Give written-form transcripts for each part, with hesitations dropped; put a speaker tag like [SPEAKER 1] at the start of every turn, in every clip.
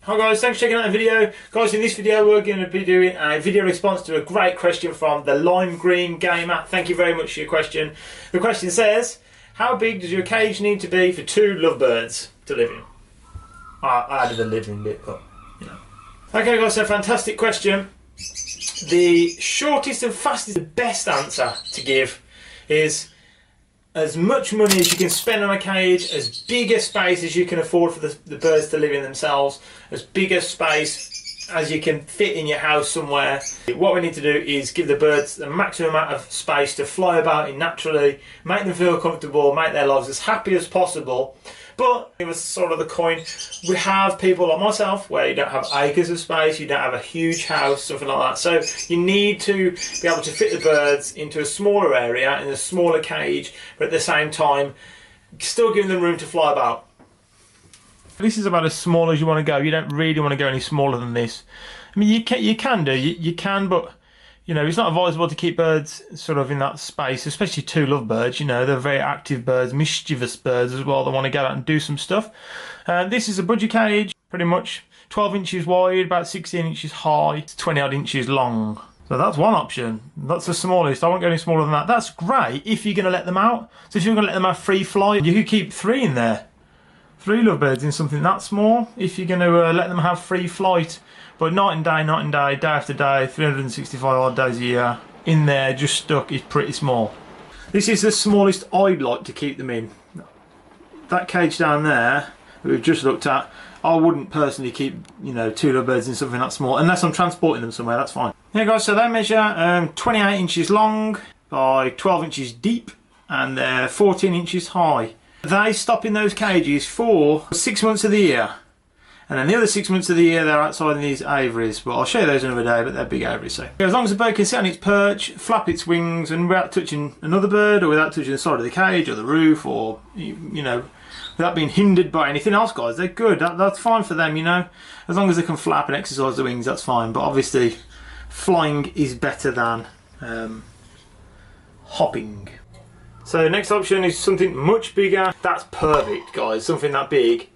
[SPEAKER 1] Hi guys, thanks for checking out the video. Guys, in this video we're going to be doing a video response to a great question from the Lime Green Gamer. Thank you very much for your question. The question says, how big does your cage need to be for 2 lovebirds to live in? I added the living bit, but you know. Okay guys, so fantastic question. The shortest and fastest, the best answer to give is as much money as you can spend on a cage, as big a space as you can afford for the birds to live in themselves, as big a space as you can fit in your house somewhere. What we need to do is give the birds the maximum amount of space to fly about in naturally, make them feel comfortable, make their lives as happy as possible. But it was sort of the coin. We have people like myself where you don't have acres of space, you don't have a huge house, something like that. So you need to be able to fit the birds into a smaller area, in a smaller cage, but at the same time, still giving them room to fly about. This is about as small as you want to go. You don't really want to go any smaller than this. I mean, you can, but you know, it's not advisable to keep birds sort of in that space, especially 2 lovebirds. You know, they're very active birds, mischievous birds as well. They want to get out and do some stuff. This is a budgie cage, pretty much 12 inches wide, about 16 inches high, 20 odd inches long. So that's one option. That's the smallest. I won't go any smaller than that. That's great if you're going to let them out. So if you're going to let them have free flight, you could keep 3 in there. 3 lovebirds in something that small if you're going to let them have free flight. But night and day, day after day, 365 odd days a year, in there, just stuck, is pretty small. This is the smallest I'd like to keep them in. That cage down there, that we've just looked at, I wouldn't personally keep, you know, 2 lovebirds in something that small, unless I'm transporting them somewhere, that's fine. Yeah guys, so they measure 28 inches long by 12 inches deep, and they're 14 inches high. They stop in those cages for 6 months of the year. And then the other 6 months of the year they're outside in these aviaries. But I'll show you those another day, but they're big aviaries. So as long as the bird can sit on its perch, flap its wings, and without touching another bird, or without touching the side of the cage or the roof, or you know, without being hindered by anything else, guys, they're good. That's fine for them, you know. As long as they can flap and exercise the wings, that's fine. But obviously, flying is better than hopping. So the next option is something much bigger. That's perfect, guys. Something that big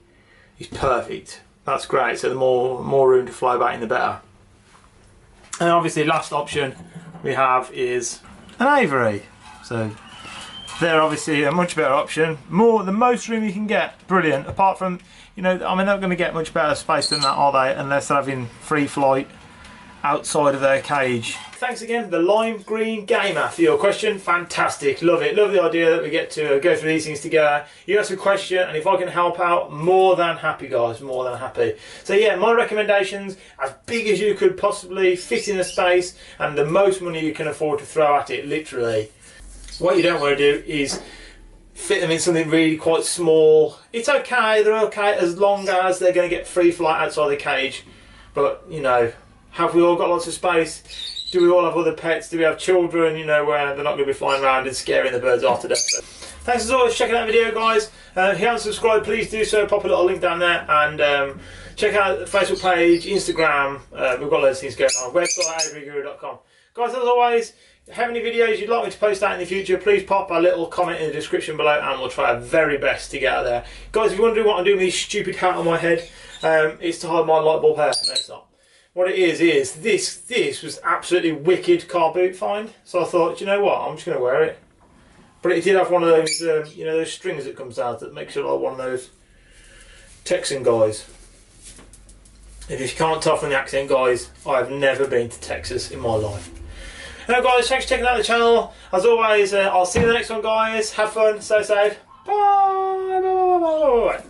[SPEAKER 1] is perfect. That's great, so the more room to fly about in, the better. And obviously last option we have is an aviary. So they're obviously a much better option. The most room you can get, brilliant. Apart from, you know, I mean, they're not going to get much better space than that, are they? Unless they're having free flight outside of their cage. Thanks again, the Lime Green Gamer, for your question. Fantastic, love it. Love the idea that we get to go through these things together. You ask a question, and if I can help out, more than happy, guys, more than happy. So yeah, my recommendations, as big as you could possibly fit in a space, and the most money you can afford to throw at it, literally. What you don't want to do is fit them in something really quite small. It's okay, they're okay as long as they're going to get free flight outside the cage. But, you know, have we all got lots of space? Do we all have other pets? Do we have children, you know, where they're not going to be flying around and scaring the birds off to death? So, thanks as always for checking out the video, guys. If you haven't subscribed, please do so. Pop a little link down there, and check out the Facebook page, Instagram. We've got loads of things going on. Website, aviaryguru.com. Guys, as always, if you have any videos you'd like me to post out in the future, please pop a little comment in the description below, and we'll try our very best to get out there. Guys, if you're wondering what I'm doing with this stupid hat on my head, it's to hide my light bulb hair. No, it's not. What it is this was absolutely wicked car boot find. So I thought, you know what, I'm just going to wear it. But it did have one of those, you know, those strings that comes out that makes it like one of those Texan guys. If you can't tell from the accent, guys, I've never been to Texas in my life. Anyway, guys, thanks for checking out the channel. As always, I'll see you in the next one, guys. Have fun, stay safe. Bye. Bye. Bye. Bye. Bye. Bye.